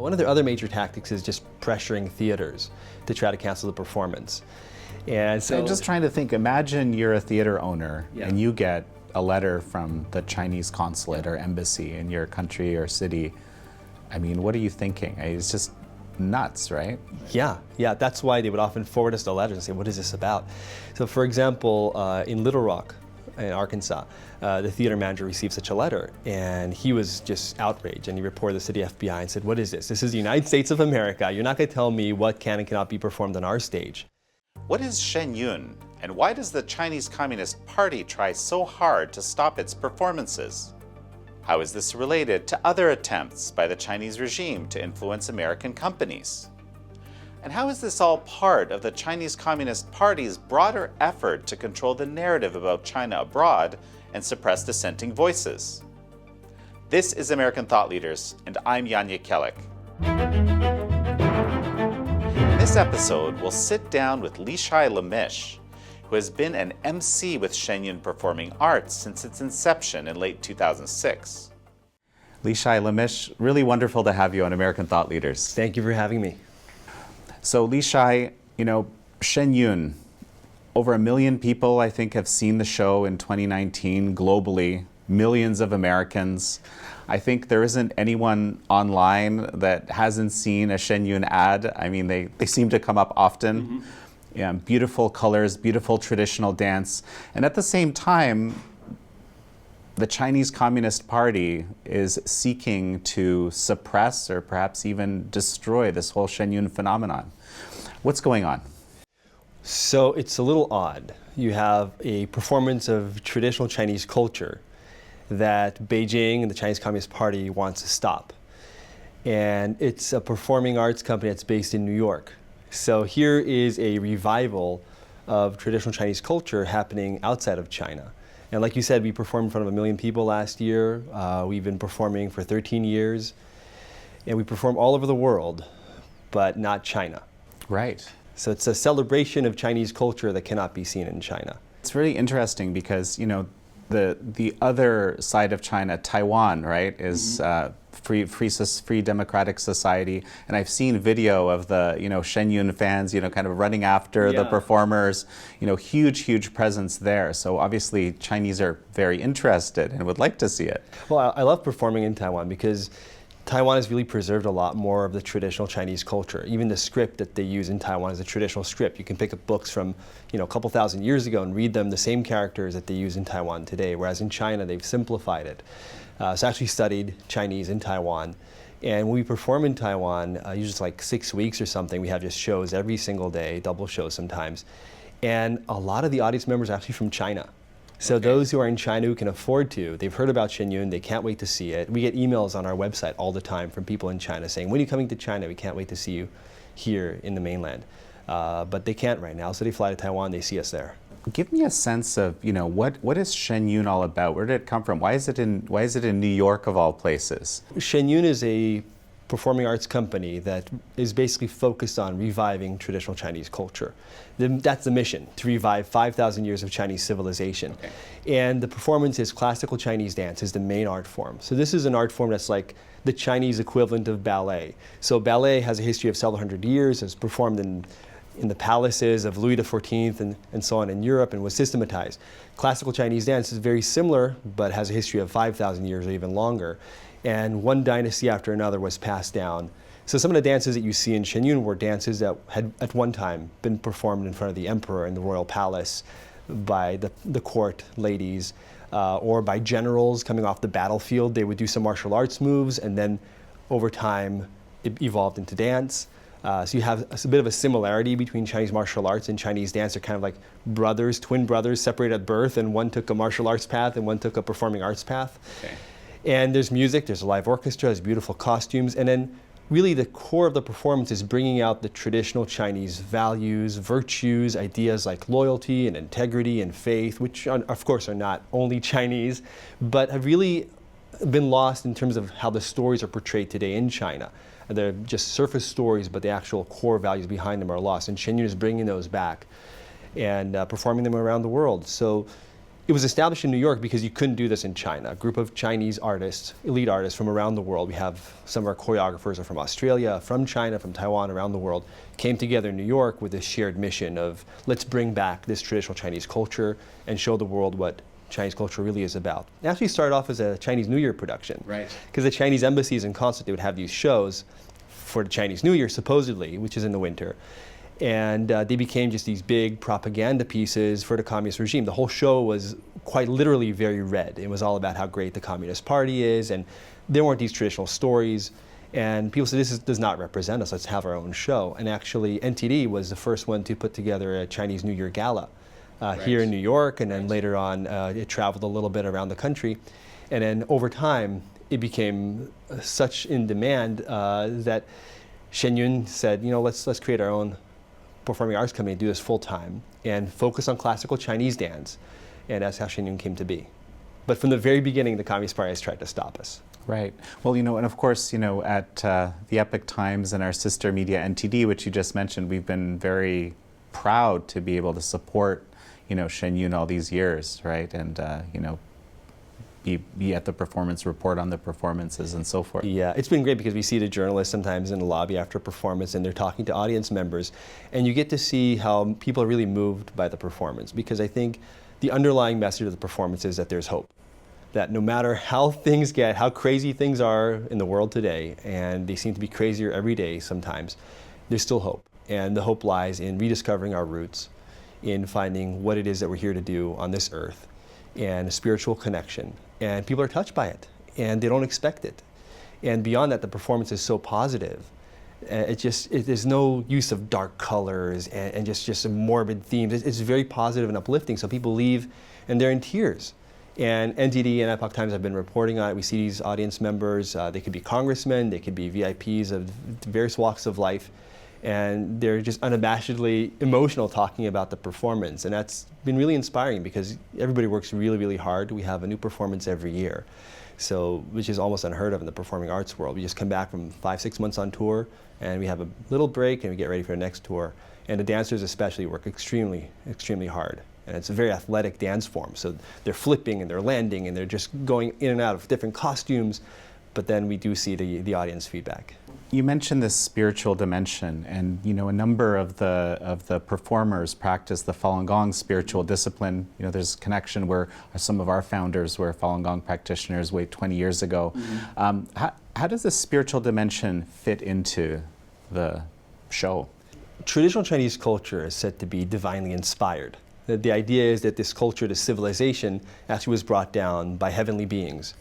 One of their other major tactics is just pressuring theaters to try to cancel the performance. And so I'm just trying to think, imagine you're a theater owner Yeah. and you get a letter from the Chinese consulate or embassy in your country or city. I mean, what are you thinking? It's just nuts, right? Yeah, that's why they would often forward us the letters and say, what is this about? So for example, in Little Rock, in Arkansas, the theater manager received such a letter, and he was just outraged, and he reported this to the FBI and said, what is this? This is the United States of America. You're not going to tell me what can and cannot be performed on our stage. What is Shen Yun, and why does the Chinese Communist Party try so hard to stop its performances? How is this related to other attempts by the Chinese regime to influence American companies? And how is this all part of the Chinese Communist Party's broader effort to control the narrative about China abroad and suppress dissenting voices? This is American Thought Leaders, and I'm Jekielek. In this episode, we'll sit down with Leeshai Lemish, who has been an emcee with Shen Yun Performing Arts since its inception in late 2006. Leeshai Lemish, really wonderful to have you on American Thought Leaders. Thank you for having me. So Leeshai, Shen Yun, over 1 million people, I think, have seen the show in 2019 globally, millions of Americans. I think there isn't anyone online that hasn't seen a Shen Yun ad. I mean, they seem to come up often. Mm-hmm. Yeah, beautiful colors, beautiful traditional dance. And at the same time, the Chinese Communist Party is seeking to suppress or perhaps even destroy this whole Shen Yun phenomenon. What's going on? So it's a little odd. You have a performance of traditional Chinese culture that Beijing and the Chinese Communist Party wants to stop. And it's a performing arts company that's based in New York. So here is a revival of traditional Chinese culture happening outside of China. And like you said, we performed in front of 1 million people last year. We've been performing for 13 years. And we perform all over the world, but not China. Right. So it's a celebration of Chinese culture that cannot be seen in China. It's really interesting because, the other side of China, Taiwan, right, is free democratic society, and I've seen video of the Shen Yun fans kind of running after the performers, huge presence there. So obviously Chinese are very interested and would like to see it. Well, I love performing in Taiwan because Taiwan has really preserved a lot more of the traditional Chinese culture. Even the script that they use in Taiwan is a traditional script. You can pick up books from a couple thousand years ago and read them, the same characters that they use in Taiwan today, whereas in China they've simplified it. So I actually studied Chinese in Taiwan. And when we perform in Taiwan, usually it's like 6 weeks or something, we have just shows every single day, double shows sometimes. And a lot of the audience members are actually from China. So those who are in China who can afford to, they've heard about Shen Yun, they can't wait to see it. We get emails on our website all the time from people in China saying, when are you coming to China? We can't wait to see you here in the mainland. But they can't right now, so they fly to Taiwan, they see us there. Give me a sense of, what is Shen Yun all about? Where did it come from? Why is it in New York of all places? Shen Yun is a performing arts company that is basically focused on reviving traditional Chinese culture. That's the mission, to revive 5,000 years of Chinese civilization. Okay. And the performance is classical Chinese dance is the main art form. So this is an art form that's like the Chinese equivalent of ballet. So ballet has a history of several hundred years, is performed in the palaces of Louis XIV and so on in Europe and was systematized. Classical Chinese dance is very similar, but has a history of 5,000 years or even longer. And one dynasty after another was passed down. So some of the dances that you see in Shen Yun were dances that had at one time been performed in front of the emperor in the royal palace by the court ladies or by generals coming off the battlefield. They would do some martial arts moves, and then over time it evolved into dance. So you have a bit of a similarity between Chinese martial arts and Chinese dance. They're kind of like brothers, twin brothers, separated at birth, and one took a martial arts path and one took a performing arts path. Okay. And there's music, there's a live orchestra, there's beautiful costumes, and then really the core of the performance is bringing out the traditional Chinese values, virtues, ideas like loyalty and integrity and faith, which of course are not only Chinese, but have really been lost in terms of how the stories are portrayed today in China. They're just surface stories, but the actual core values behind them are lost. And Shen Yun is bringing those back and performing them around the world. So it was established in New York because you couldn't do this in China. A group of Chinese artists, elite artists from around the world, we have some of our choreographers are from Australia, from China, from Taiwan, around the world, came together in New York with this shared mission of let's bring back this traditional Chinese culture and show the world what Chinese culture really is about. It actually started off as a Chinese New Year production. Right. Because the Chinese embassies in constant would have these shows for the Chinese New Year, supposedly, which is in the winter. And they became just these big propaganda pieces for the communist regime. The whole show was quite literally very red. It was all about how great the Communist Party is, and there weren't these traditional stories. And people said, does not represent us, let's have our own show. And actually, NTD was the first one to put together a Chinese New Year gala here in New York, and then later on, it traveled a little bit around the country. And then over time, it became such in demand that Shen Yun said, let's create our own performing arts company, do this full time, and focus on classical Chinese dance. And that's how Shen Yun came to be. But from the very beginning, the Communist Party has tried to stop us. Right. Well, and of course, at the Epoch Times and our sister media NTD, which you just mentioned, we've been very proud to be able to support, Shen Yun all these years, right? And, be at the performance, report on the performances and so forth. Yeah, it's been great because we see the journalists sometimes in the lobby after a performance and they're talking to audience members, and you get to see how people are really moved by the performance, because I think the underlying message of the performance is that there's hope. That no matter how things get, how crazy things are in the world today, and they seem to be crazier every day sometimes, there's still hope. And the hope lies in rediscovering our roots, in finding what it is that we're here to do on this earth, and a spiritual connection. And people are touched by it, and they don't expect it. And beyond that, the performance is so positive. There's no use of dark colors and just morbid themes. It's very positive and uplifting, so people leave and they're in tears. And NTD and Epoch Times have been reporting on it. We see these audience members, they could be congressmen, they could be VIPs of various walks of life, and they're just unabashedly emotional talking about the performance. And that's been really inspiring because everybody works really, really hard. We have a new performance every year, which is almost unheard of in the performing arts world. We just come back from 5-6 months on tour, and we have a little break and we get ready for the next tour. And the dancers especially work extremely, extremely hard. And it's a very athletic dance form. So they're flipping and they're landing and they're just going in and out of different costumes. But then we do see the audience feedback. You mentioned this spiritual dimension, and a number of the performers practice the Falun Gong spiritual discipline. There's a connection where some of our founders were Falun Gong practitioners 20 years ago. Mm-hmm. How does this spiritual dimension fit into the show? Traditional Chinese culture is said to be divinely inspired. The idea is that this culture, this civilization, actually was brought down by heavenly beings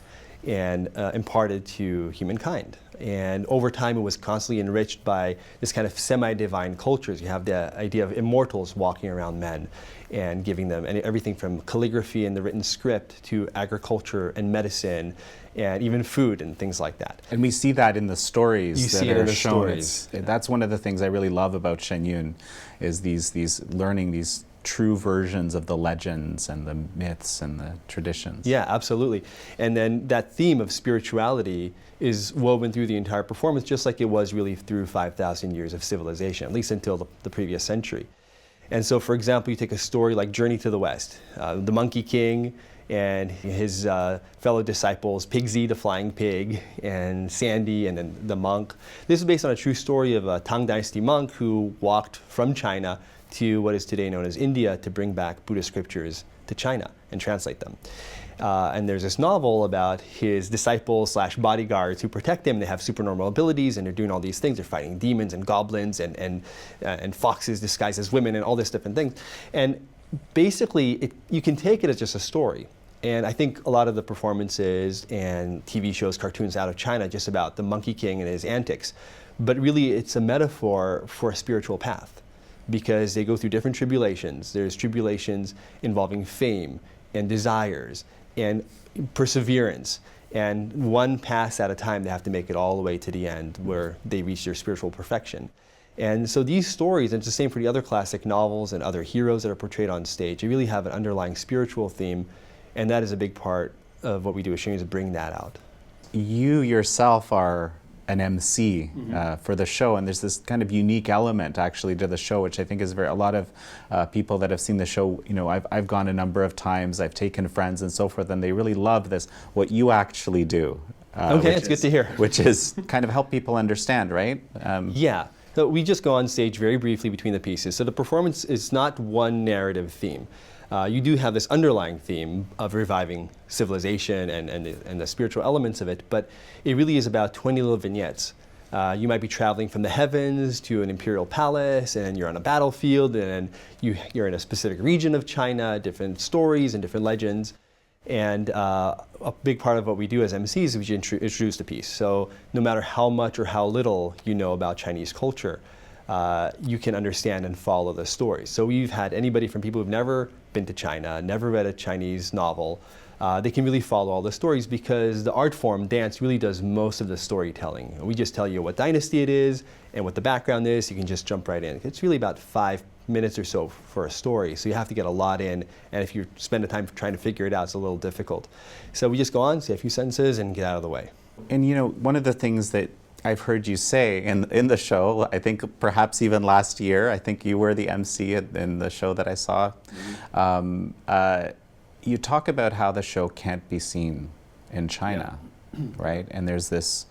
and imparted to humankind. And over time, it was constantly enriched by this kind of semi-divine cultures. You have the idea of immortals walking around men and giving them everything from calligraphy and the written script to agriculture and medicine and even food and things like that. And we see that in the stories that are shown. That's one of the things I really love about Shen Yun, is these learning these true versions of the legends and the myths and the traditions. Yeah, absolutely. And then that theme of spirituality is woven through the entire performance, just like it was really through 5,000 years of civilization, at least until the previous century. And so, for example, you take a story like Journey to the West, the Monkey King and his fellow disciples, Pigsy the Flying Pig, and Sandy, and then the monk. This is based on a true story of a Tang Dynasty monk who walked from China to what is today known as India to bring back Buddhist scriptures to China and translate them. And there's this novel about his disciples / bodyguards who protect him. They have supernormal abilities and they're doing all these things. They're fighting demons and goblins and foxes disguised as women and all these different things. And basically, you can take it as just a story. And I think a lot of the performances and TV shows, cartoons out of China, just about the Monkey King and his antics. But really, it's a metaphor for a spiritual path, because they go through different tribulations. There's tribulations involving fame and desires and perseverance. And one pass at a time, they have to make it all the way to the end where they reach their spiritual perfection. And so these stories, and it's the same for the other classic novels and other heroes that are portrayed on stage, they really have an underlying spiritual theme, and that is a big part of what we do as Shen Yun, is bring that out. You yourself are an MC for the show, and there's this kind of unique element actually to the show, which I think is a lot of people that have seen the show, you know, I've gone a number of times, I've taken friends and so forth, and they really love this, what you actually do. Okay, it's good to hear. Which is kind of help people understand, right? Yeah. So we just go on stage very briefly between the pieces. So the performance is not one narrative theme. You do have this underlying theme of reviving civilization and the spiritual elements of it, but it really is about 20 little vignettes. You might be traveling from the heavens to an imperial palace, and you're on a battlefield, and you're in a specific region of China, different stories and different legends. And a big part of what we do as MCs is we introduce the piece. So no matter how much or how little you know about Chinese culture, you can understand and follow the stories. So we've had anybody from people who've never been to China, never read a Chinese novel, they can really follow all the stories because the art form, dance, really does most of the storytelling. We just tell you what dynasty it is and what the background is. You can just jump right in. It's really about 5 minutes or so for a story, so you have to get a lot in, and if you spend the time trying to figure it out, it's a little difficult. So we just go on, say a few sentences, and get out of the way. And you know, one of the things that I've heard you say in the show, I think perhaps even last year, I think you were the MC in the show that I saw, you talk about how the show can't be seen in China, right? And there's this,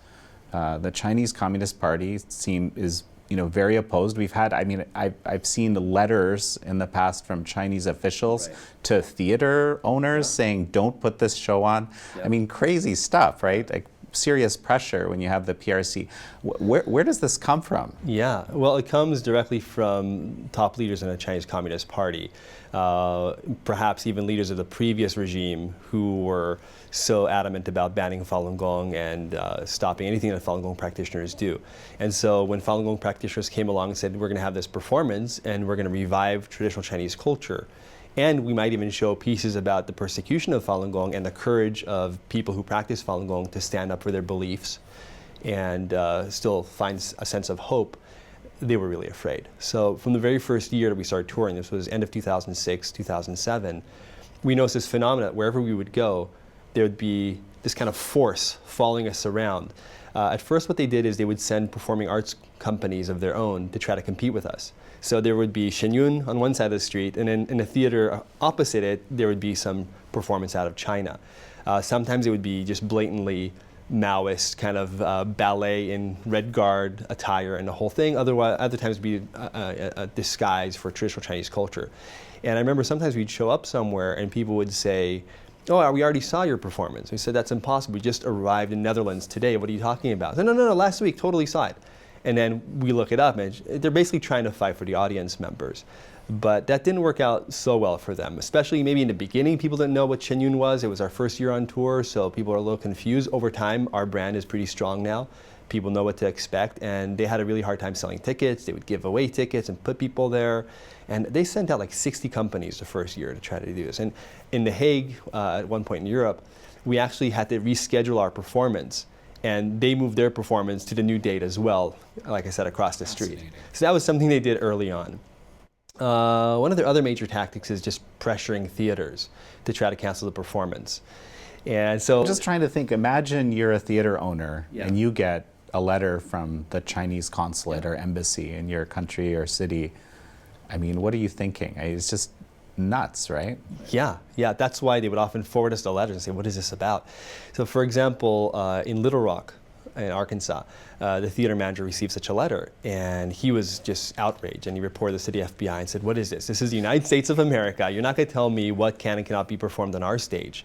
the Chinese Communist Party is, you know, very opposed. We've had, I mean, I've seen letters in the past from Chinese officials to theater owners saying, don't put this show on. I mean, crazy stuff, right? Like serious pressure when you have the PRC. Where does this come from? Yeah, well, it comes directly from top leaders in the Chinese Communist Party. Perhaps even leaders of the previous regime who were so adamant about banning Falun Gong and stopping anything that Falun Gong practitioners do. And so when Falun Gong practitioners came along and said, we're going to have this performance and we're going to revive traditional Chinese culture, and we might even show pieces about the persecution of Falun Gong and the courage of people who practice Falun Gong to stand up for their beliefs and still find a sense of hope, they were really afraid. So from the very first year that we started touring, this was end of 2006, 2007, we noticed this phenomenon. Wherever we would go, there would be this kind of force following us around. At first what they did is they would send performing arts companies of their own to try to compete with us. So there would be Shen Yun on one side of the street, and then in a theater opposite it, there would be some performance out of China. Sometimes it would be just blatantly Maoist kind of ballet in Red Guard attire and the whole thing. Other times it would be a disguise for traditional Chinese culture. And I remember sometimes we'd show up somewhere and people would say, oh, we already saw your performance. We said, that's impossible. We just arrived in Netherlands today. What are you talking about? I said, no, last week, totally saw it. And then we look it up, and they're basically trying to fight for the audience members. But that didn't work out so well for them, especially maybe in the beginning. People didn't know what Shen Yun was. It was our first year on tour, so people are a little confused. Over time, our brand is pretty strong now. People know what to expect, and they had a really hard time selling tickets. They would give away tickets and put people there. And they sent out like 60 companies the first year to try to do this. And in The Hague, at one point in Europe, we actually had to reschedule our performance. And they moved their performance to the new date as well, like I said, across the street. So that was something they did early on. One of their other major tactics is just pressuring theaters to try to cancel the performance. And so I'm just trying to think, imagine you're a theater owner and you get a letter from the Chinese consulate or embassy in your country or city. I mean, what are you thinking? It's just nuts, right? Yeah, that's why they would often forward us the letters and say, what is this about? So for example, in Little Rock, in Arkansas, the theater manager received such a letter, and he was just outraged, and he reported this to the FBI and said, what is this? This is the United States of America. You're not going to tell me what can and cannot be performed on our stage.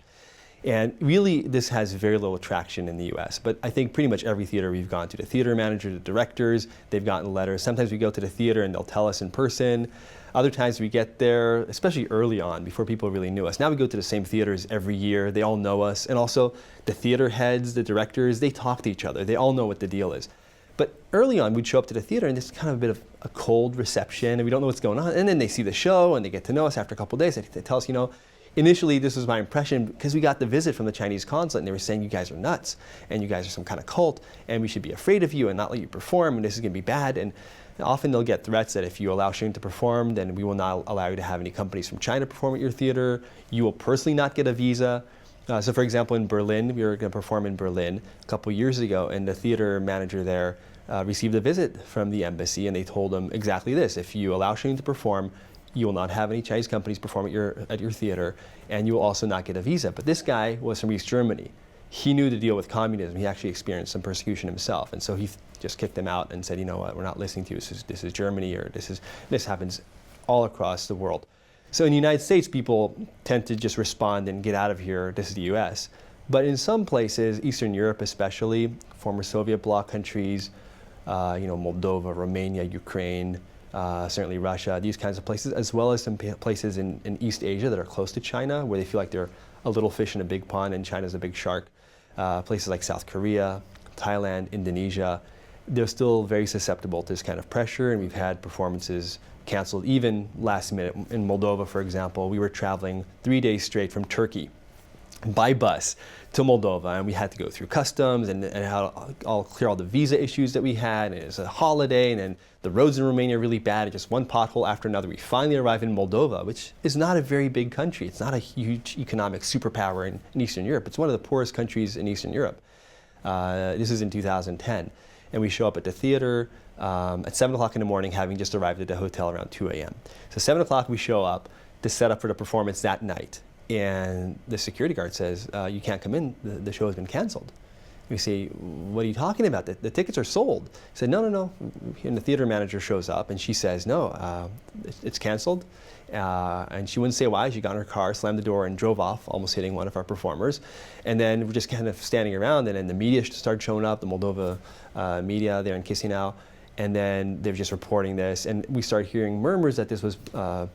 And really, this has very little traction in the US, but I think pretty much every theater we've gone to, the theater manager, the directors, they've gotten letters. Sometimes we go to the theater and they'll tell us in person. Other times we get there, especially early on, before people really knew us. Now we go to the same theaters every year. They all know us. And also the theater heads, the directors, they talk to each other. They all know what the deal is. But early on, we'd show up to the theater and there's kind of a bit of a cold reception and we don't know what's going on. And then they see the show and they get to know us after a couple of days. They tell us, you know, initially this was my impression because we got the visit from the Chinese consulate and they were saying you guys are nuts and you guys are some kind of cult and we should be afraid of you and not let you perform and this is going to be bad. And often they'll get threats that if you allow Shen Yun to perform, then we will not allow you to have any companies from China perform at your theater. You will personally not get a visa. So for example, in Berlin, we were going to perform in Berlin a couple years ago, and the theater manager there received a visit from the embassy, and they told him exactly this: if you allow Shen Yun to perform, you will not have any Chinese companies perform at your theater, and you will also not get a visa. But this guy was from East Germany. He knew to deal with communism. He actually experienced some persecution himself, and so he just kicked them out and said, you know what, we're not listening to you. This is Germany, or this happens all across the world. So in the United States, people tend to just respond and get out of here. This is the U.S. But in some places, Eastern Europe especially, former Soviet bloc countries, Moldova, Romania, Ukraine, certainly Russia, these kinds of places, as well as some places in East Asia that are close to China, where they feel like they're a little fish in a big pond and China's a big shark. Places like South Korea, Thailand, Indonesia, they're still very susceptible to this kind of pressure, and we've had performances canceled even last minute. In Moldova, for example, we were traveling 3 days straight from Turkey by bus to Moldova, and we had to go through customs and I'll clear all the visa issues that we had, and it was a holiday, and then the roads in Romania are really bad, and just one pothole after another. We finally arrived in Moldova, which is not a very big country. It's not a huge economic superpower in Eastern Europe. It's one of the poorest countries in Eastern Europe. This is in 2010. And we show up at the theater at 7 o'clock in the morning, having just arrived at the hotel around 2 a.m. So 7 o'clock we show up to set up for the performance that night. And the security guard says, you can't come in, the show has been canceled. We say, what are you talking about? The tickets are sold. He said, no. And the theater manager shows up and she says, no, it's canceled. And she wouldn't say why. She got in her car, slammed the door, and drove off, almost hitting one of our performers. And then we're just kind of standing around, and then the media started showing up, the Moldova media there in Chisinau. And then they were just reporting this, and we started hearing murmurs that this was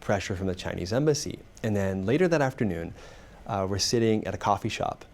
pressure from the Chinese embassy. And then later that afternoon, we're sitting at a coffee shop,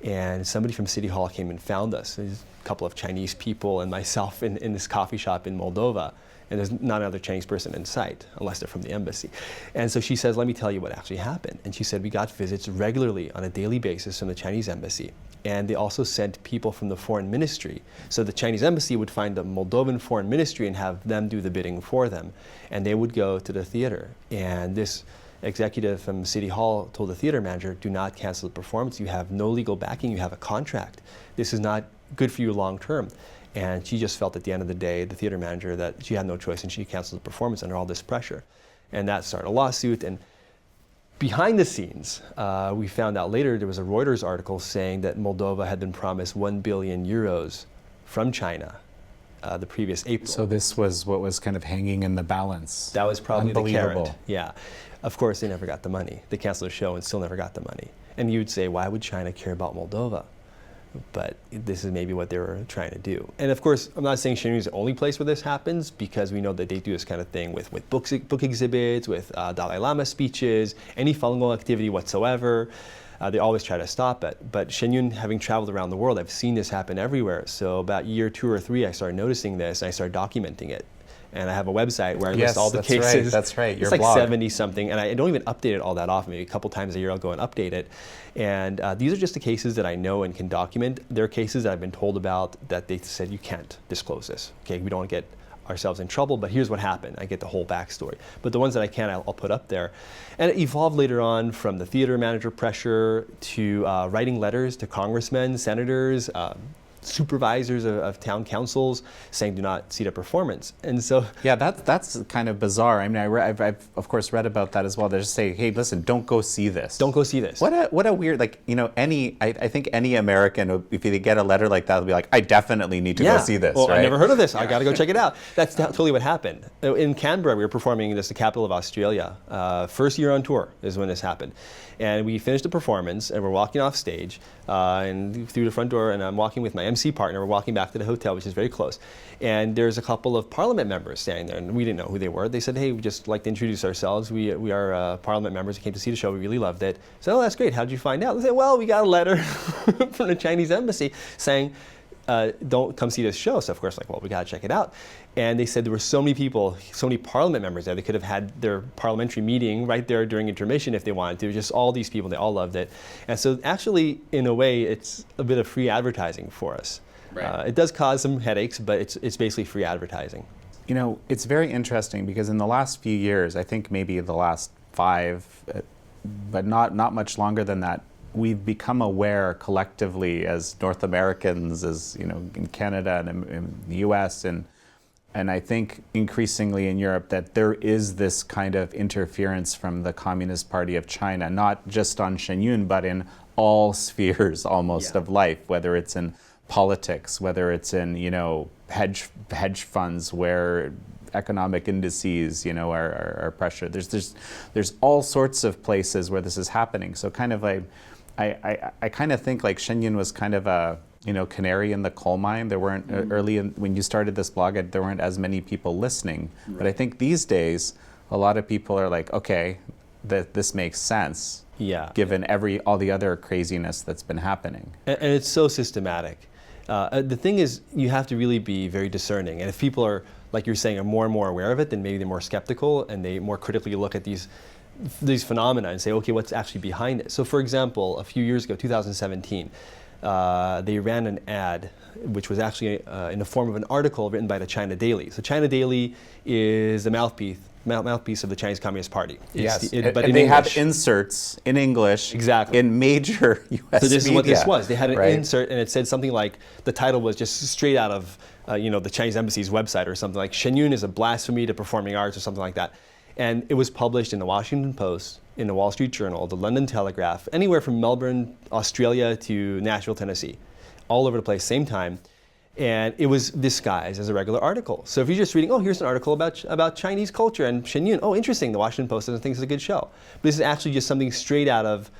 and somebody from City Hall came and found us. There's a couple of Chinese people and myself in this coffee shop in Moldova, and there's not another Chinese person in sight, unless they're from the embassy. And so she says, let me tell you what actually happened. And she said, we got visits regularly on a daily basis from the Chinese embassy. And they also sent people from the foreign ministry. So the Chinese embassy would find the Moldovan foreign ministry and have them do the bidding for them. And they would go to the theater. And this executive from City Hall told the theater manager, do not cancel the performance. You have no legal backing. You have a contract. This is not good for you long term. And she just felt at the end of the day, the theater manager, that she had no choice and she canceled the performance under all this pressure. And that started a lawsuit. And behind the scenes, we found out later there was a Reuters article saying that Moldova had been promised 1 billion euros from China the previous April. So this was what was kind of hanging in the balance. That was probably the carrot. Yeah. Of course, they never got the money. They canceled the show and still never got the money. And you'd say, why would China care about Moldova? But this is maybe what they were trying to do. And of course, I'm not saying Shen Yun is the only place where this happens, because we know that they do this kind of thing with book exhibits, with Dalai Lama speeches, any Falun activity whatsoever. They always try to stop it. But Shen Yun, having traveled around the world, I've seen this happen everywhere. So about year 2 or 3, I started noticing this, and I started documenting it. And I have a website where I list all the cases. Right, that's right. Your it's like blog. 70 something, and I don't even update it all that often. Maybe a couple times a year I'll go and update it. And these are just the cases that I know and can document. There are cases that I've been told about that they said you can't disclose this. Okay, we don't want to get ourselves in trouble, but here's what happened. I get the whole backstory. But the ones that I can, I'll put up there. And it evolved later on from the theater manager pressure to writing letters to congressmen, senators, supervisors of town councils saying do not see the performance. And so yeah, that's kind of bizarre. I mean, I've of course read about that as well. They just say, hey, listen, don't go see this. Don't go see this. What a weird, like, I think any American, if they get a letter like that, will be like, I definitely need to go see this. Well, right? I never heard of this. I got to go check it out. That's totally what happened. In Canberra, we were performing this, the capital of Australia. First year on tour is when this happened. And we finished the performance, and we're walking off stage, and through the front door, and I'm walking with my MC partner. We're walking back to the hotel, which is very close. And there's a couple of parliament members standing there, and we didn't know who they were. They said, hey, we'd just like to introduce ourselves. We are parliament members. We came to see the show. We really loved it. So, oh, that's great. How did you find out? They said, well, we got a letter from the Chinese embassy saying, don't come see this show. So of course, like, well, we got to check it out. And they said there were so many people, so many parliament members there. They could have had their parliamentary meeting right there during intermission if they wanted to. Just all these people, they all loved it. And so actually, in a way, it's a bit of free advertising for us. Right. It does cause some headaches, but it's basically free advertising. You know, it's very interesting because in the last few years, I think maybe the last 5, but not much longer than that, we've become aware collectively as North Americans, as in Canada and in the U.S. and I think increasingly in Europe, that there is this kind of interference from the Communist Party of China, not just on Shen Yun, but in all spheres almost of life, whether it's in politics, whether it's in hedge funds where economic indices are pressured. There's all sorts of places where this is happening. So kind of I kind of think like Shen Yun was kind of a canary in the coal mine. There weren't when you started this blog, there weren't as many people listening. Right. But I think these days, a lot of people are like, okay, this makes sense. Yeah. Given all the other craziness that's been happening. And it's so systematic. The thing is, you have to really be very discerning. And if people are, like you're saying, are more and more aware of it, then maybe they're more skeptical and they more critically look at these phenomena and say, okay, what's actually behind it? So for example, a few years ago, 2017, they ran an ad which was actually in the form of an article written by the China Daily. So China Daily is the mouthpiece of the Chinese Communist Party. Yes, but and they have inserts in English in major U.S. So this media. is what this was. They had an insert, and it said something like, the title was just straight out of the Chinese embassy's website or something like, Shen Yun is a blasphemy to performing arts or something like that. And it was published in the Washington Post, in the Wall Street Journal, the London Telegraph, anywhere from Melbourne, Australia to Nashville, Tennessee, all over the place, same time. And it was disguised as a regular article. So if you're just reading, oh, here's an article about Chinese culture and Shen Yun, oh, interesting, the Washington Post doesn't think it's a good show. But this is actually just something straight out of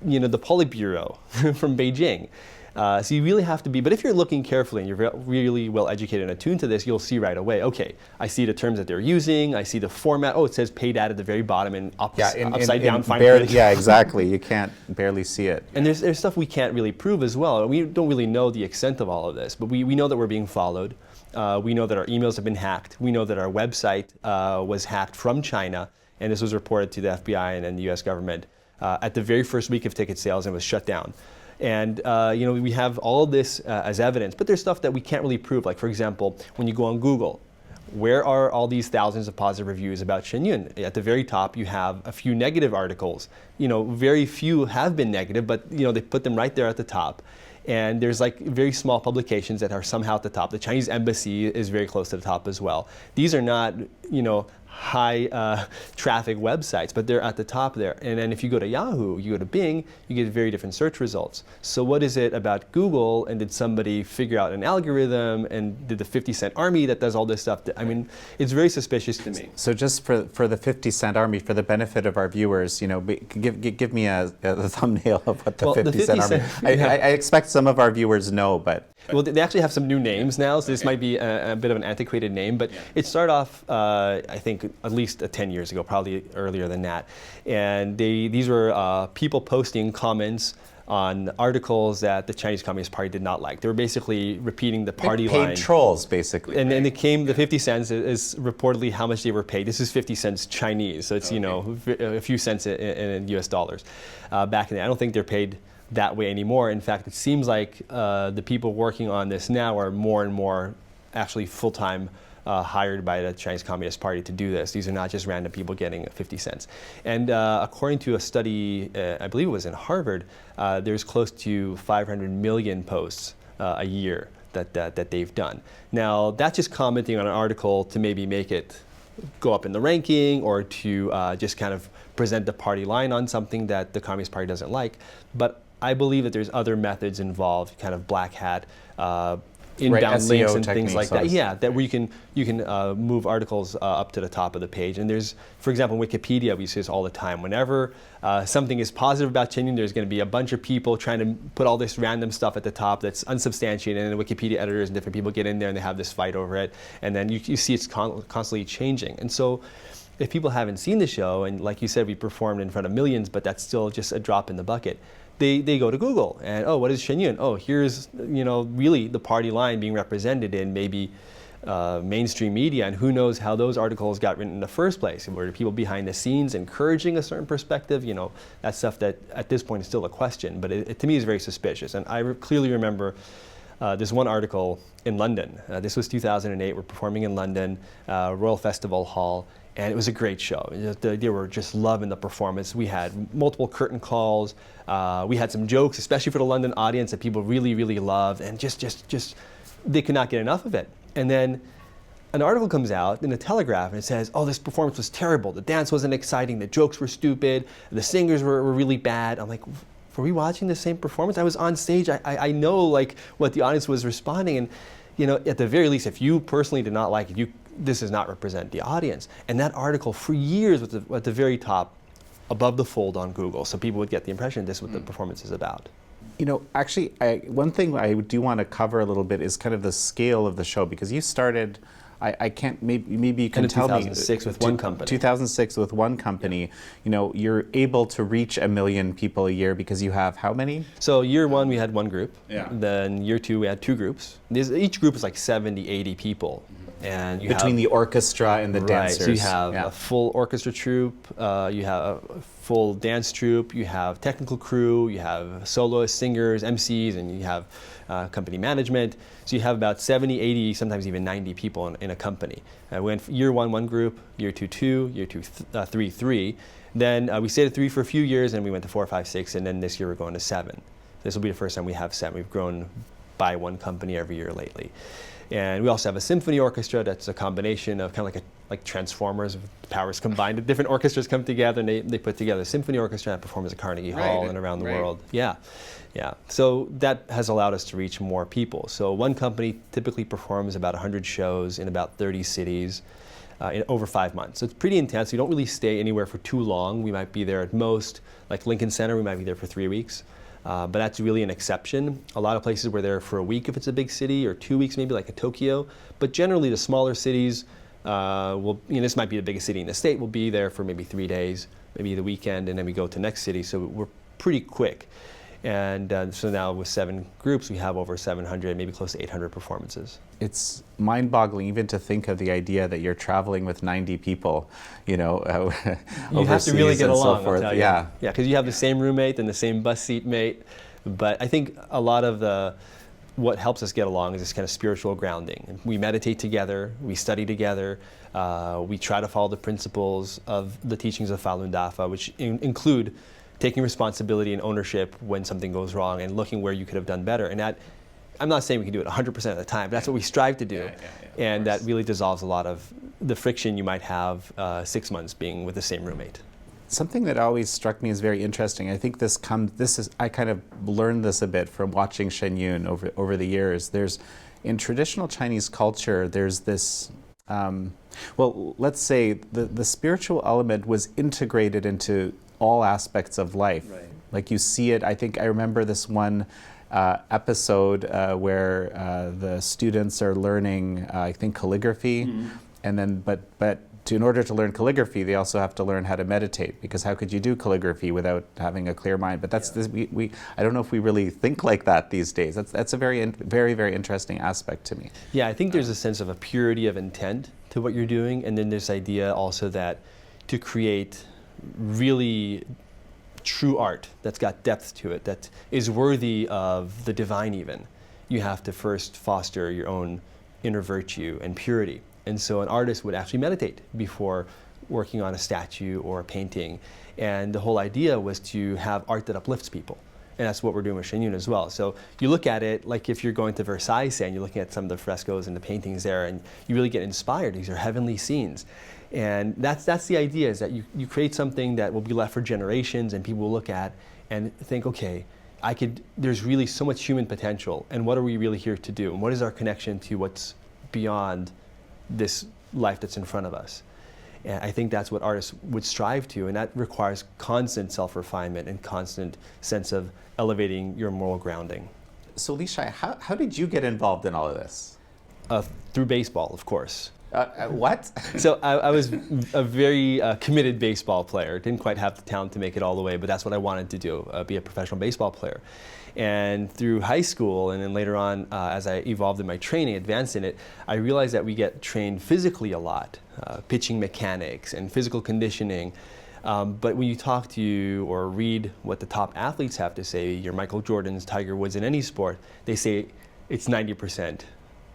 the Politburo from Beijing. So you really have to be, but if you're looking carefully and you're really well educated and attuned to this, you'll see right away, okay, I see the terms that they're using, I see the format, oh, it says paid ad at the very bottom in upside down fine print. Yeah, exactly, you can't barely see it. And there's stuff we can't really prove as well. We don't really know the extent of all of this, but we know that we're being followed. We know that our emails have been hacked. We know that our website was hacked from China, and this was reported to the FBI and the US government at the very first week of ticket sales, and was shut down. And we have all this as evidence, but there's stuff that we can't really prove. Like, for example, when you go on Google, where are all these thousands of positive reviews about Shen Yun? At the very top, you have a few negative articles. Very few have been negative, but they put them right there at the top. And there's like very small publications that are somehow at the top. The Chinese embassy is very close to the top as well. These are not, high traffic websites, but they're at the top there. And then if you go to Yahoo, you go to Bing, you get very different search results. So what is it about Google, and did somebody figure out an algorithm, and did the 50-cent army that does all this stuff? I mean, it's very suspicious to me. So just for the 50-cent army, for the benefit of our viewers, give me a thumbnail of what the 50-cent army. I expect some of our viewers know, but. Well, they actually have some new names now, so this might be a bit of an antiquated name, but it started off, I think, at least 10 years ago, probably earlier than that. And these were people posting comments on articles that the Chinese Communist Party did not like. They were basically repeating the party line. Paid trolls, basically. And then the 50 cents is reportedly how much they were paid. This is 50 cents Chinese, so it's, a few cents in US dollars. Back in the day, I don't think they're paid that way anymore. In fact, it seems like the people working on this now are more and more actually full-time hired by the Chinese Communist Party to do this. These are not just random people getting 50 cents. And according to a study, I believe it was in Harvard, there's close to 500 million posts a year that they've done. Now, that's just commenting on an article to maybe make it go up in the ranking, or to just kind of present the party line on something that the Communist Party doesn't like. But I believe that there's other methods involved, kind of black hat, inbound links and things like that. Yeah, that where you can move articles up to the top of the page. And there's, for example, in Wikipedia, we see this all the time. Whenever something is positive about Shen Yun, there's going to be a bunch of people trying to put all this random stuff at the top that's unsubstantiated, and the Wikipedia editors and different people get in there and they have this fight over it. And then you see it's constantly changing. And so if people haven't seen the show, and like you said, we performed in front of millions, but that's still just a drop in the bucket. They go to Google and, oh, what is Shen Yun? Oh, here's really the party line being represented in maybe mainstream media, and who knows how those articles got written in the first place. Were there people behind the scenes encouraging a certain perspective? That's stuff that at this point is still a question, but it to me is very suspicious. And I clearly remember this one article in London. This was 2008. We're performing in London, Royal Festival Hall, and it was a great show. They were just loving the performance. We had multiple curtain calls. We had some jokes, especially for the London audience, that people really, really loved, and just they could not get enough of it. And then an article comes out in the Telegraph and it says, oh, this performance was terrible. The dance wasn't exciting. The jokes were stupid. The singers were really bad. I'm like, were we watching the same performance? I was on stage. I know like what the audience was responding. And you know, at the very least, if you personally did not like it, this does not represent the audience. And that article for years was at the very top, above the fold on Google. So people would get the impression this is what the performance is about. You know, actually, one thing I do want to cover a little bit is kind of the scale of the show, because you started, I can't, maybe you can tell me. 2006 with one company. 2006 with one company. Yeah. You know, you're able to reach 1 million people a year because you have how many? So year one, we had one group. Yeah. Then year two, we had two groups. Each group is like 70, 80 people. And you between the orchestra and the right, dancers. So you have a full orchestra troupe, you have a full dance troupe, you have technical crew, you have soloists, singers, MCs, and you have company management. So you have about 70, 80, sometimes even 90 people in a company. We went year one group, year two, year two, three. Then we stayed at 3 for a few years, and we went to 4, 5, 6, and then this year we're going to 7. This will be the first time we have 7. We've grown by one company every year lately. And we also have a symphony orchestra that's a combination of kind of like Transformers, powers combined. The different orchestras come together and they put together a symphony orchestra and performs at Carnegie Hall and around the world. Yeah. So that has allowed us to reach more people. So one company typically performs about 100 shows in about 30 cities in over 5 months. So it's pretty intense. We don't really stay anywhere for too long. We might be there at most, like Lincoln Center, we might be there for 3 weeks. But that's really an exception. A lot of places we're there for a week if it's a big city, or 2 weeks maybe, like a Tokyo. But generally the smaller cities, this might be the biggest city in the state, we'll be there for maybe 3 days, maybe the weekend, and then we go to the next city. So we're pretty quick. And so now with 7 groups, we have over 700, maybe close to 800 performances. It's mind-boggling even to think of the idea that you're traveling with 90 people, you know, you have to really get along, so I'll tell you. Yeah, because you have the same roommate and the same bus seat mate. But I think a lot of what helps us get along is this kind of spiritual grounding. We meditate together, we study together, we try to follow the principles of the teachings of Falun Dafa, which include taking responsibility and ownership when something goes wrong and looking where you could have done better. And that, I'm not saying we can do it 100% of the time, but that's what we strive to do. And that really dissolves a lot of the friction you might have 6 months being with the same roommate. Something that always struck me as very interesting, I think I kind of learned this a bit from watching Shen Yun over the years. In traditional Chinese culture, there's this, let's say the spiritual element was integrated into all aspects of life. Right. Like you see it, I remember this one episode where the students are learning, I think, calligraphy, and then, but in order to learn calligraphy, they also have to learn how to meditate, because how could you do calligraphy without having a clear mind? But that's I don't know if we really think like that these days. That's a very, very interesting aspect to me. Yeah, I think there's a sense of a purity of intent to what you're doing, and then this idea also that to create really true art that's got depth to it, that is worthy of the divine even, you have to first foster your own inner virtue and purity. And so an artist would actually meditate before working on a statue or a painting. And the whole idea was to have art that uplifts people. And that's what we're doing with Shen Yun as well. So you look at it like if you're going to Versailles, say, and you're looking at some of the frescoes and the paintings there, and you really get inspired. These are heavenly scenes. And that's the idea, is that you create something that will be left for generations, and people will look at and think, okay, there's really so much human potential, and what are we really here to do? And what is our connection to what's beyond this life that's in front of us? And I think that's what artists would strive to, and that requires constant self-refinement and constant sense of elevating your moral grounding. So Leeshai, how did you get involved in all of this? Through baseball, of course. What? So I was a very committed baseball player. Didn't quite have the talent to make it all the way, but that's what I wanted to do, be a professional baseball player. And through high school, and then later on, as I evolved in my training, advanced in it, I realized that we get trained physically a lot, pitching mechanics and physical conditioning. But when you talk to or read what the top athletes have to say, your Michael Jordans, Tiger Woods in any sport, they say it's 90%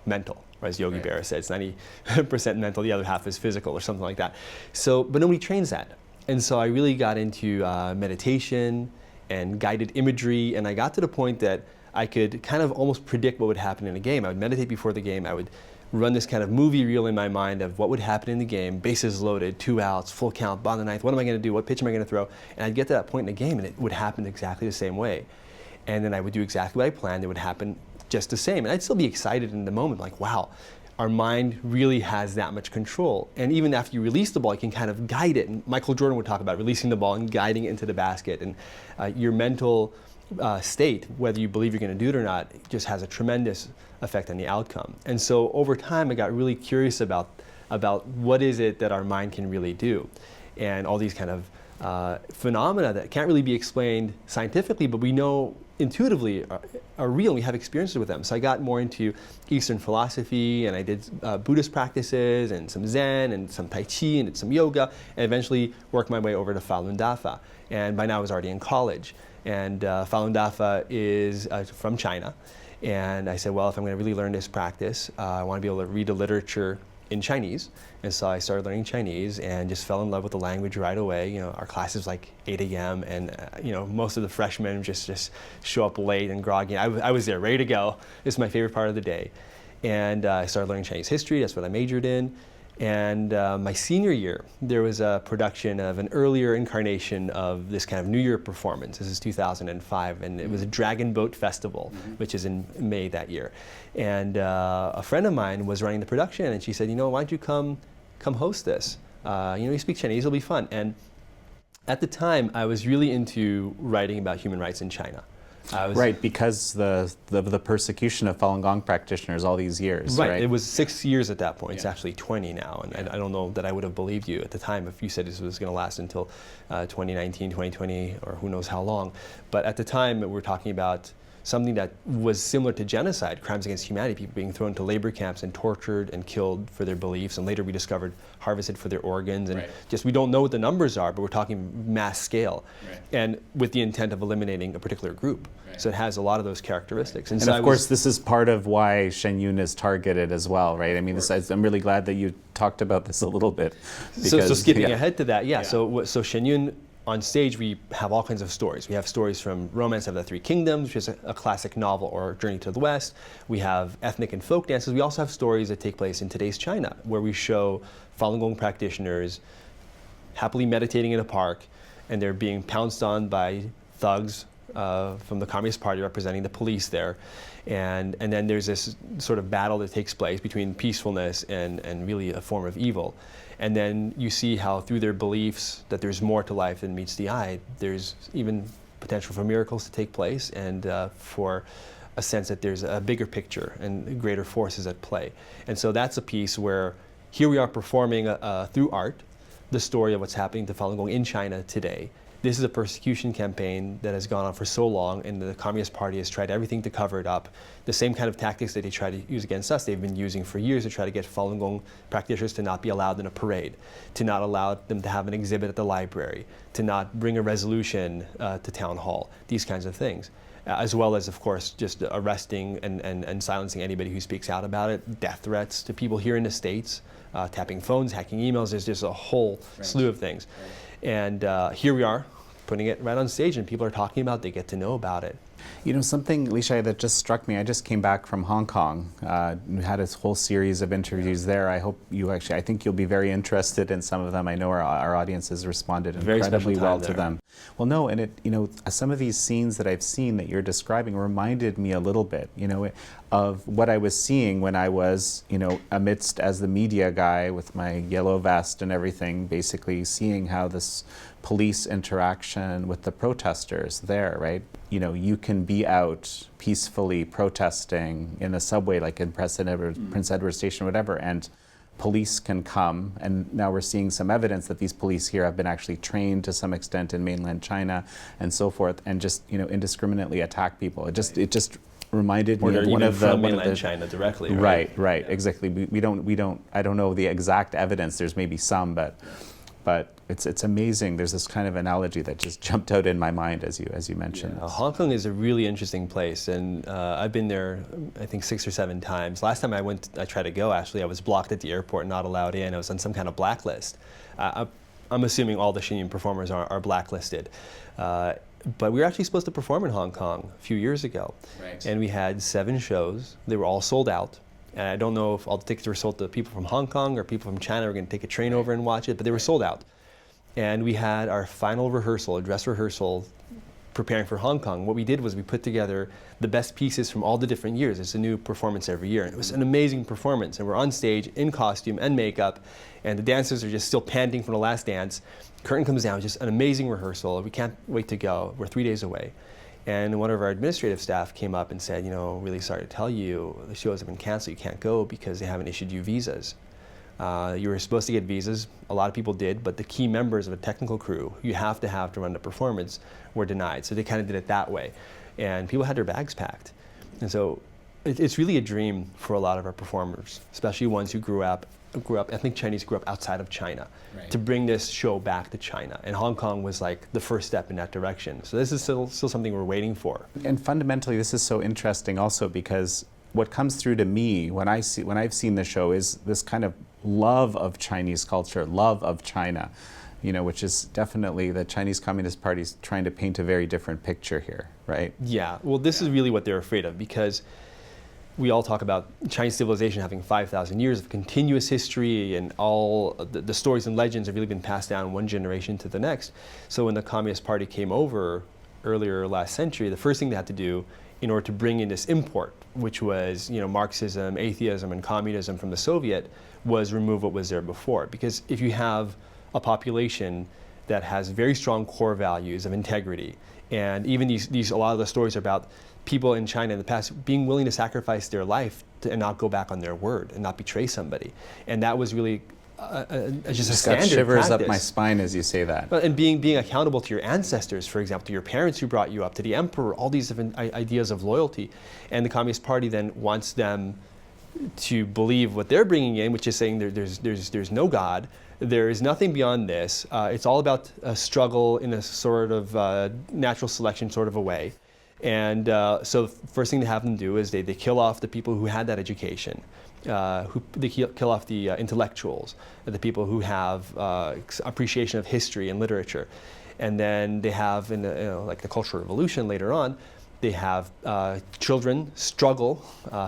mental, or as Yogi Berra said, it's 90% mental, the other half is physical or something like that. So, but nobody trains that. And so I really got into meditation and guided imagery, and I got to the point that I could kind of almost predict what would happen in a game. I would meditate before the game. I would run this kind of movie reel in my mind of what would happen in the game, bases loaded, 2 outs, full count, bottom of the ninth, what am I going to do, what pitch am I going to throw? And I'd get to that point in the game and it would happen exactly the same way. And then I would do exactly what I planned, it would happen just the same. And I'd still be excited in the moment, like, wow, our mind really has that much control. And even after you release the ball, you can kind of guide it. And Michael Jordan would talk about releasing the ball and guiding it into the basket. And your mental state, whether you believe you're going to do it or not, just has a tremendous effect on the outcome. And so over time, I got really curious about what is it that our mind can really do, and all these kind of phenomena that can't really be explained scientifically, but we know intuitively are real, and we have experiences with them. So I got more into Eastern philosophy, and I did Buddhist practices, and some Zen, and some Tai Chi, and did some yoga, and eventually worked my way over to Falun Dafa. And by now I was already in college. And Falun Dafa is from China. And I said, well, if I'm going to really learn this practice, I want to be able to read the literature in Chinese. And so I started learning Chinese and just fell in love with the language right away. You know, our class is like 8 a.m. and you know, most of the freshmen just show up late and groggy. I was there, ready to go. This is my favorite part of the day. And I started learning Chinese history. That's what I majored in. And my senior year, there was a production of an earlier incarnation of this kind of New Year performance. This is 2005, and it was a Dragon Boat Festival, which is in May that year. And a friend of mine was running the production, and she said, you know, why don't you come host this? You know, you speak Chinese, it'll be fun. And at the time, I was really into writing about human rights in China. Right, because the persecution of Falun Gong practitioners all these years. Right, it was 6 years at that point. It's actually 20 now, and I don't know that I would have believed you at the time if you said this was going to last until 2019, 2020, or who knows how long. But at the time, we were talking about something that was similar to genocide, crimes against humanity, people being thrown to labor camps and tortured and killed for their beliefs, and later we discovered harvested for their organs, and just we don't know what the numbers are, but we're talking mass scale, and with the intent of eliminating a particular group. So it has a lot of those characteristics. And so of course, this is part of why Shen Yun is targeted as well, right? I mean, I'm really glad that you talked about this a little bit. Because, so skipping ahead to that, so Shen Yun, on stage, we have all kinds of stories. We have stories from Romance of the Three Kingdoms, which is a classic novel, or Journey to the West. We have ethnic and folk dances. We also have stories that take place in today's China, where we show Falun Gong practitioners happily meditating in a park, and they're being pounced on by thugs from the Communist Party representing the police there. And then there's this sort of battle that takes place between peacefulness and really a form of evil. And then you see how through their beliefs that there's more to life than meets the eye, there's even potential for miracles to take place, and for a sense that there's a bigger picture and greater forces at play. And so that's a piece where here we are performing through art the story of what's happening to Falun Gong in China today. This is a persecution campaign that has gone on for so long, and the Communist Party has tried everything to cover it up. The same kind of tactics that they try to use against us, they've been using for years to try to get Falun Gong practitioners to not be allowed in a parade, to not allow them to have an exhibit at the library, to not bring a resolution to town hall, these kinds of things. As well as, of course, just arresting and silencing anybody who speaks out about it, death threats to people here in the States, tapping phones, hacking emails. There's just a whole slew of things. And here we are, putting it right on stage, and people are talking about it, they get to know about it. You know, something, Leeshai, that just struck me, I just came back from Hong Kong. We had a whole series of interviews there. I hope you I think you'll be very interested in some of them. I know our audience has responded incredibly well to them. Well, no, and some of these scenes that I've seen that you're describing reminded me a little bit, of what I was seeing when I was, amidst, as the media guy with my yellow vest and everything, basically seeing how this police interaction with the protesters there, right? You can be out peacefully protesting in a subway, like in Prince Edward Station or whatever, and police can come, and now we're seeing some evidence that these police here have been actually trained to some extent in mainland China and so forth, and just indiscriminately attack people. It just reminded me of one of the mainland China directly. Right, exactly. I don't know the exact evidence. There's maybe some, but but it's amazing. There's this kind of analogy that just jumped out in my mind as you mentioned. Yeah, Hong Kong is a really interesting place, and I've been there, I think 6 or 7 times. Last time I tried to go, actually, I was blocked at the airport, not allowed in. I was on some kind of blacklist. I'm assuming all the Shen Yun performers are blacklisted. But we were actually supposed to perform in Hong Kong a few years ago. Right. And we had 7 shows. They were all sold out. And I don't know if all the tickets were sold to people from Hong Kong or people from China were going to take a train over and watch it, but they were sold out. And we had our final rehearsal, a dress rehearsal, preparing for Hong Kong. What we did was we put together the best pieces from all the different years. It's a new performance every year. And it was an amazing performance. And we're on stage in costume and makeup, and the dancers are just still panting from the last dance. Curtain comes down, just an amazing rehearsal. We can't wait to go. We're 3 days away. And one of our administrative staff came up and said, you know, really sorry to tell you, the shows have been canceled. You can't go because they haven't issued you visas. You were supposed to get visas. A lot of people did, but the key members of a technical crew you have to run the performance were denied. So they kind of did it that way. And people had their bags packed. And so it's really a dream for a lot of our performers, especially ones who grew up, ethnic Chinese grew up outside of China, right, to bring this show back to China. And Hong Kong was like the first step in that direction. So this is still something we're waiting for. And fundamentally, this is so interesting also because what comes through to me when I've seen the show is this kind of love of Chinese culture, love of China, you know, which is definitely the Chinese Communist Party is trying to paint a very different picture here, right? Yeah, well, this is really what they're afraid of, because we all talk about Chinese civilization having 5,000 years of continuous history, and all the stories and legends have really been passed down one generation to the next. So when the Communist Party came over earlier last century, the first thing they had to do in order to bring in this import, which was, you know, Marxism, atheism, and communism from the Soviet, was remove what was there before. Because if you have a population that has very strong core values of integrity, and even a lot of the stories are about people in China in the past being willing to sacrifice their life and not go back on their word and not betray somebody. And that was really just a standard got shivers practice. Up my spine as you say that. And being accountable to your ancestors, for example, to your parents who brought you up, to the emperor, all these different ideas of loyalty. And the Communist Party then wants them to believe what they're bringing in, which is saying there's no God, there is nothing beyond this. It's all about a struggle in a sort of natural selection sort of a way. And so first thing they have them do is they kill off the people who had that education. They kill off the intellectuals, the people who have appreciation of history and literature. And then they have, like the Cultural Revolution later on, they have children struggle,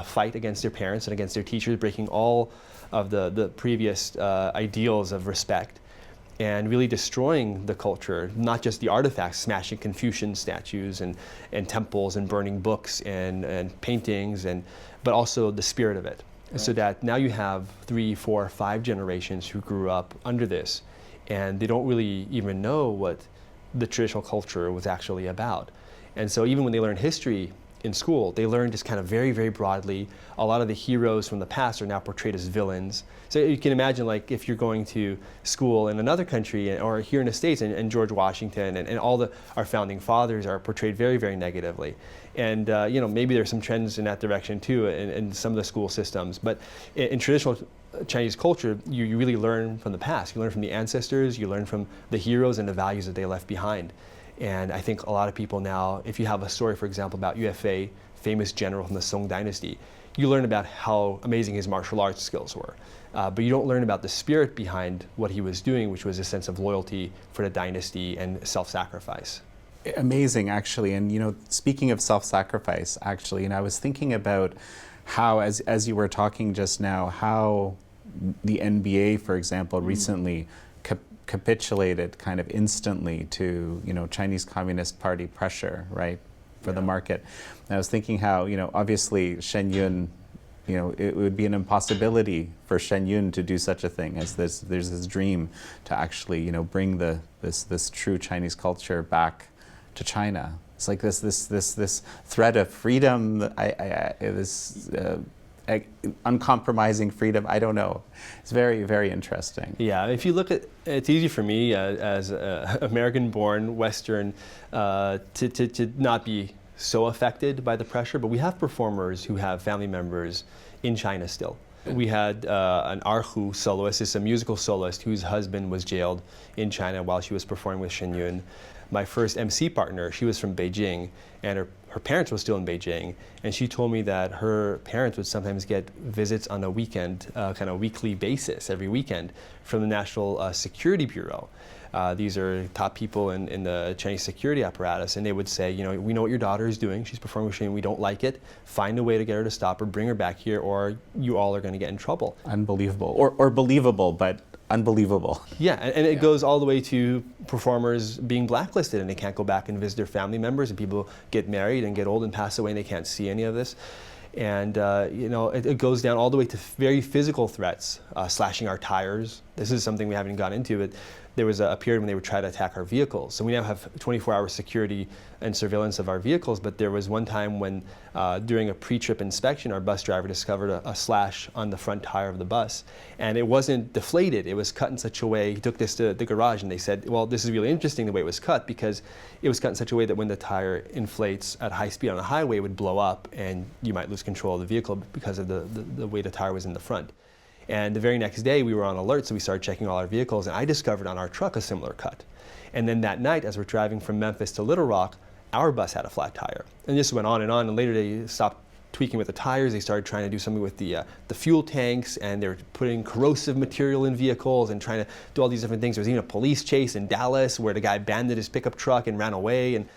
fight against their parents and against their teachers, breaking all of the previous ideals of respect, and really destroying the culture, not just the artifacts, smashing Confucian statues and temples and burning books and paintings, but also the spirit of it. Right. So that now you have 3, 4, 5 generations who grew up under this, and they don't really even know what the traditional culture was actually about. And so even when they learn history in school, they learn just kind of very, very broadly. A lot of the heroes from the past are now portrayed as villains. So you can imagine, like, if you're going to school in another country or here in the States, and George Washington and all our founding fathers are portrayed very, very negatively. And maybe there's some trends in that direction too in some of the school systems. But in traditional Chinese culture, you really learn from the past. You learn from the ancestors, you learn from the heroes and the values that they left behind. And I think a lot of people now, if you have a story, for example, about Yue, famous general from the Song dynasty, you learn about how amazing his martial arts skills were. But you don't learn about the spirit behind what he was doing, which was a sense of loyalty for the dynasty and self-sacrifice. Amazing, actually. And, speaking of self-sacrifice, actually, I was thinking about how, as you were talking just now, how the NBA, for example, recently capitulated kind of instantly to Chinese Communist Party pressure, right, for the market. And I was thinking how obviously Shen Yun, it would be an impossibility for Shen Yun to do such a thing as there's this dream to actually bring this true Chinese culture back to China. It's like this thread of freedom, this uncompromising freedom. I don't know. It's very, very interesting. Yeah, if you look at it's easy for me as American-born Western to not be so affected by the pressure, but we have performers who have family members in China still. We had an erhu soloist, it's a musical soloist whose husband was jailed in China while she was performing with Shen Yun. My first MC partner, she was from Beijing, and her parents were still in Beijing, and she told me that her parents would sometimes get visits on a weekend, kind of weekly basis, every weekend, from the National Security Bureau. These are top people in the Chinese security apparatus, and they would say, we know what your daughter is doing. She's performing with Shen Yun. We don't like it. Find a way to get her to stop her, bring her back here, or you all are going to get in trouble. Unbelievable. Or believable, but unbelievable. Yeah, and it goes all the way to performers being blacklisted, and they can't go back and visit their family members, and people get married and get old and pass away, and they can't see any of this. And it goes down all the way to very physical threats, slashing our tires. This is something we haven't gotten into, but there was a period when they would try to attack our vehicles. So we now have 24-hour security and surveillance of our vehicles, but there was one time when during a pre-trip inspection, our bus driver discovered a slash on the front tire of the bus. And it wasn't deflated, it was cut in such a way, he took this to the garage and they said, well, this is really interesting the way it was cut, because it was cut in such a way that when the tire inflates at high speed on a highway, it would blow up and you might lose control of the vehicle because of the way the tire was in the front. And the very next day we were on alert, so we started checking all our vehicles, and I discovered on our truck a similar cut. And then that night, as we're driving from Memphis to Little Rock, our bus had a flat tire. And this went on, and later they stopped tweaking with the tires. They started trying to do something with the fuel tanks, and they were putting corrosive material in vehicles and trying to do all these different things. There was even a police chase in Dallas where the guy abandoned his pickup truck and ran away. And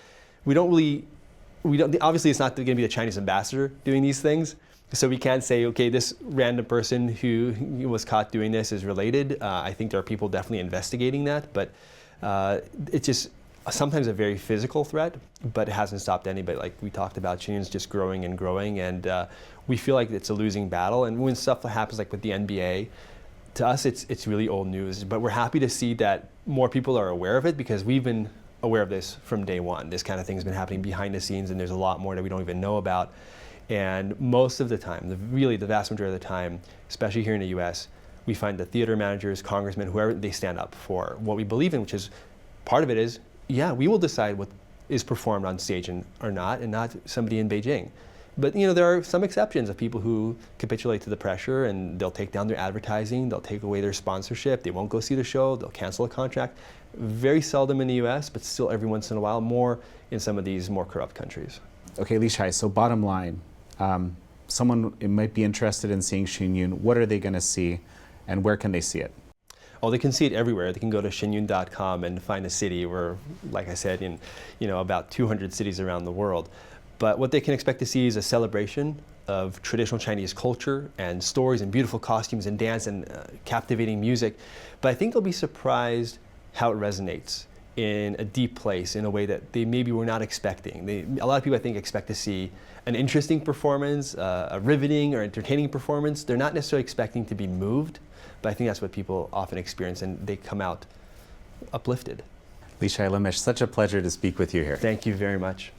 obviously it's not going to be the Chinese ambassador doing these things. So we can't say, okay, this random person who was caught doing this is related. I think there are people definitely investigating that, but it's just sometimes a very physical threat, but it hasn't stopped anybody. Like we talked about, Shen Yun's just growing and growing, and we feel like it's a losing battle. And when stuff happens like with the NBA, to us it's really old news, but we're happy to see that more people are aware of it, because we've been aware of this from day one. This kind of thing has been happening behind the scenes, and there's a lot more that we don't even know about. And most of the time, the vast majority of the time, especially here in the US, we find the theater managers, congressmen, whoever, they stand up for what we believe in, which is, part of it is, yeah, we will decide what is performed on stage or not, and not somebody in Beijing. But there are some exceptions of people who capitulate to the pressure, and they'll take down their advertising, they'll take away their sponsorship, they won't go see the show, they'll cancel a contract. Very seldom in the US, but still every once in a while, more in some of these more corrupt countries. Okay, Leeshai, so bottom line, someone might be interested in seeing Shen Yun. What are they going to see, and where can they see it? Oh, they can see it everywhere. They can go to shenyun.com and find a city. We're, like I said, in about 200 cities around the world. But what they can expect to see is a celebration of traditional Chinese culture and stories and beautiful costumes and dance and captivating music. But I think they'll be surprised how it resonates in a deep place, in a way that they maybe were not expecting. A lot of people, I think, expect to see an interesting performance, a riveting or entertaining performance. They're not necessarily expecting to be moved, but I think that's what people often experience, and they come out uplifted. Leeshai Lemish, such a pleasure to speak with you here. Thank you very much.